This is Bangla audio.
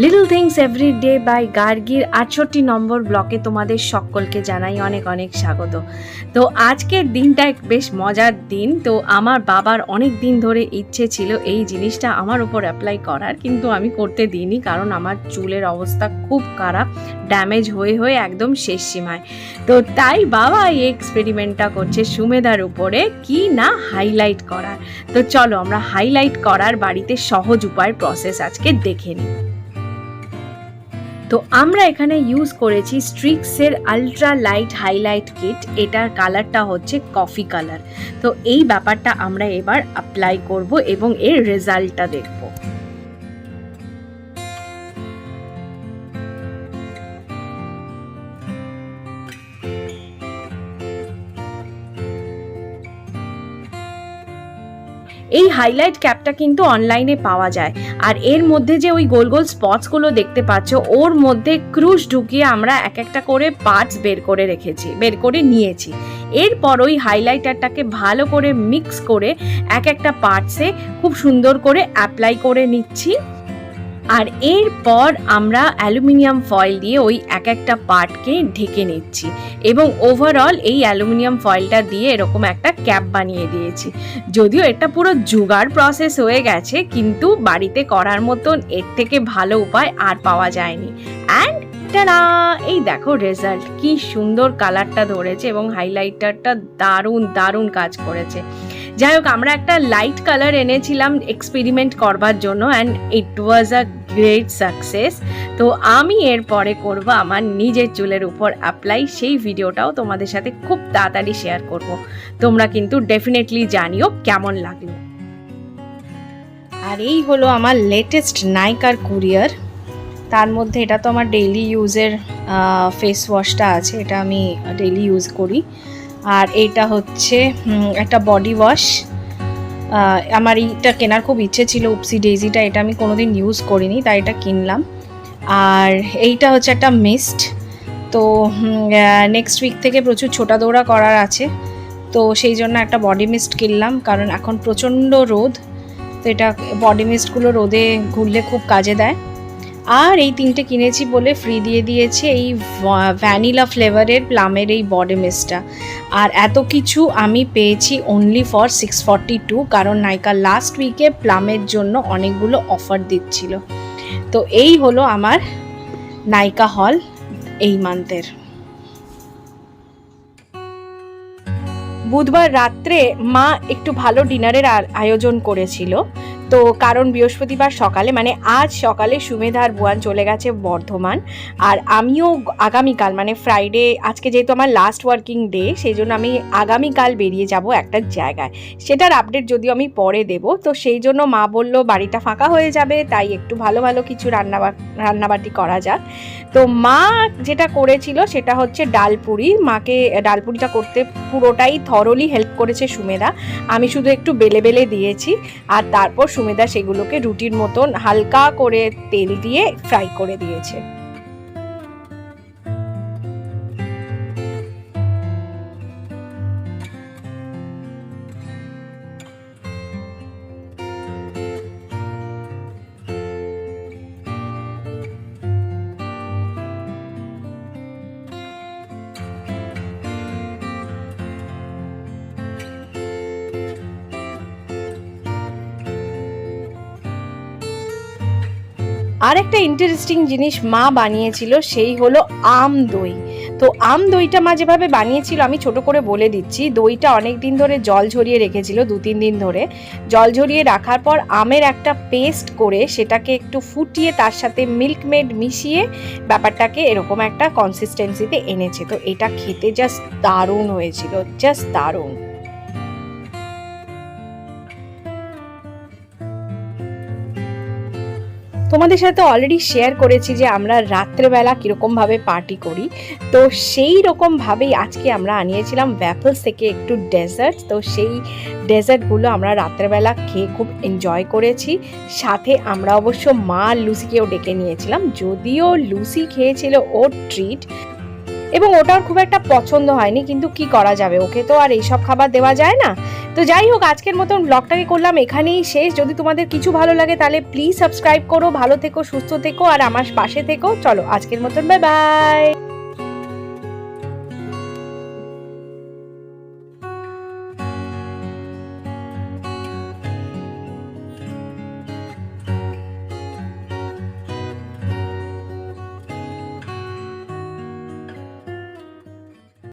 Little things every day by গার্গির ৬৮ নম্বর ব্লকে তোমাদের সকলকে জানাই অনেক অনেক স্বাগত। তো আজকের দিনটা বেশ মজার দিন। তো আমার বাবার অনেক দিন ধরে ইচ্ছে ছিল এই জিনিসটা আমার উপর অ্যাপ্লাই করার, কিন্তু আমি করতে দিইনি কারণ আমার চুলের অবস্থা খুব খারাপ, ড্যামেজ হয়ে হয়ে একদম শেষ সীমায়। তো তাই বাবা এই এক্সপেরিমেন্টটা করছে সুমেধার উপরে, কি না হাইলাইট করার। তো চলো আমরা হাইলাইট করার বাড়িতে সহজ উপায়ের প্রসেস আজকে দেখে নিই। তো আমরা এখানে ইউজ করেছি স্ট্রিক্সের আলট্রা লাইট হাইলাইট কিট। এটার কালারটা হচ্ছে কফি কালার। তো এই ব্যাপারটা আমরা এবার অ্যাপ্লাই করব এবং এর রেজাল্টটা দেখব। এই হাইলাইট ক্যাপটা কিন্তু অনলাইনে পাওয়া যায়, আর এর মধ্যে যে ওই গোল গোল স্পটসগুলো দেখতে পাচ্ছ, ওর মধ্যে ক্রুশ ঢুকিয়ে আমরা এক একটা করে পার্টস বের করে নিয়েছি। এরপর ওই হাইলাইটারটাকে ভালো করে মিক্স করে এক একটা পার্টসে খুব সুন্দর করে অ্যাপ্লাই করে নিচ্ছি। আর এরপর আমরা অ্যালুমিনিয়াম ফয়েল দিয়ে ওই এক একটা পার্টকে ঢেকে নিচ্ছি এবং ওভারঅল এই অ্যালুমিনিয়াম ফয়েলটা দিয়ে এরকম একটা ক্যাপ বানিয়ে দিয়েছি। যদিও এটা পুরো জোগাড় প্রসেস হয়ে গেছে, কিন্তু বাড়িতে করার মতন এর থেকে ভালো উপায় আর পাওয়া যায়নি। অ্যান্ড টানা, এই দেখো রেজাল্ট, কি সুন্দর কালারটা ধরেছে এবং হাইলাইটারটা দারুণ দারুণ কাজ করেছে। যাই হোক, আমরা একটা লাইট কালার এনেছিলাম এক্সপেরিমেন্ট করবার জন্য, and it was a great success. তো আমি এরপরে করব আমার নিজের চুলের উপর অ্যাপ্লাই, সেই ভিডিওটাও তোমাদের সাথে খুব তাড়াতাড়ি শেয়ার করব। তোমরা কিন্তু ডেফিনেটলি জানিও কেমন লাগলো। আর এই হলো আমার লেটেস্ট নাইকার কুরিয়ার। তার মধ্যে এটা তো আমার ডেইলি ইউজের ফেস ওয়াশটা আছে, এটা আমি ডেইলি ইউজ করি। আর এইটা হচ্ছে একটা বডি ওয়াশ। আমার এইটা কেনার খুব ইচ্ছে ছিল, উপসি ডেইজিটা, এটা আমি কোনোদিন ইউজ করিনি তাই এটা কিনলাম। আর এইটা হচ্ছে একটা মিস্ট। তো নেক্সট উইক থেকে প্রচুর ছোটা দৌড়া করার আছে, তো সেই জন্য একটা বডি মিস্ট কিনলাম, কারণ এখন প্রচণ্ড রোদ। তো এটা বডি মিস্টগুলো রোদে ঘুরলে খুব কাজে দেয়। আর এই তিনটে কিনেছি বলে ফ্রি দিয়ে দিয়েছে এই ভ্যানিলা ফ্লেভারের প্লামের এই বডি মিস্টটা। আর এত কিছু আমি পেয়েছি অনলি ফর 642, কারণ নাইকা লাস্ট উইকে প্লামের জন্য অনেকগুলো অফার দিচ্ছিল। তো এই হলো আমার নাইকা হল এই মান্থের। বুধবার রাত্রে মা একটু ভালো ডিনারের আয়োজন করেছিল। তো কারণ বৃহস্পতিবার সকালে, মানে আজ সকালে সুমেধার বুয়ান চলে গেছে বর্ধমান, আর আমিও আগামীকাল মানে ফ্রাইডে, আজকে যেহেতু আমার লাস্ট ওয়ার্কিং ডে, সেই জন্য আমি আগামীকাল বেরিয়ে যাব একটা জায়গায়। সেটার আপডেট যদিও আমি পরে দেব। তো সেই জন্য মা বলল বাড়িটা ফাঁকা হয়ে যাবে, তাই একটু ভালো ভালো কিছু রান্নাবাটি করা যাক। তো মা যেটা করেছিল সেটা হচ্ছে ডালপুরি। মাকে ডালপুরিটা করতে পুরোটাই থরলি হেল্প করেছে সুমেধা। আমি শুধু একটু বেলে বেলে দিয়েছি, আর তারপর সুমেধা সেগুলোকে রুটির মতন হালকা করে তেল দিয়ে ফ্রাই করে দিয়েছে। আর একটা ইন্টারেস্টিং জিনিস মা বানিয়েছিল, সেই হলো আম দই। তো আম দইটা মা যেভাবে বানিয়েছিল আমি ছোট করে বলে দিচ্ছি। দইটা অনেক দিন ধরে জল ঝরিয়ে রেখেছিল, 2-3 দিন ধরে জল ঝরিয়ে রাখার পর আমের একটা পেস্ট করে সেটাকে একটু ফুটিয়ে তার সাথে মিল্ক মেড মিশিয়ে ব্যাপারটাকে এরকম একটা কনসিস্টেন্সিতে এনেছে। তো এটা খেতে জাস্ট দারুণ হয়েছিল, জাস্ট দারুণ। তোমাদের সাথে অলরেডি শেয়ার করেছি যে আমরা রাত্রেবেলা কীরকমভাবে পার্টি করি। তো সেই রকমভাবেই আজকে আমরা আনিয়েছিলাম ওয়াফলস থেকে একটু ডেজার্ট। তো সেই ডেজার্টগুলো আমরা রাত্রেবেলা খেয়ে খুব এনজয় করেছি। সাথে আমরা অবশ্য মা লুসিকেও ডেকে নিয়েছিলাম, যদিও লুসি খেয়েছিল ওর ট্রিট। এবং ওটার খুব একটা পছন্দ হয়নি, কিন্তু কি করা যাবে, ওকে তো আর এইসব খাবার দেওয়া যায় না। তো যাই হোক, আজকের মতন ব্লগটাকে করলাম এখানেই শেষ। যদি তোমাদের কিছু ভালো লাগে তাহলে প্লিজ সাবস্ক্রাইব করো। ভালো থেকো, সুস্থ থেকো আর আমার পাশে থেকো। চলো আজকের মতন বাই বাই।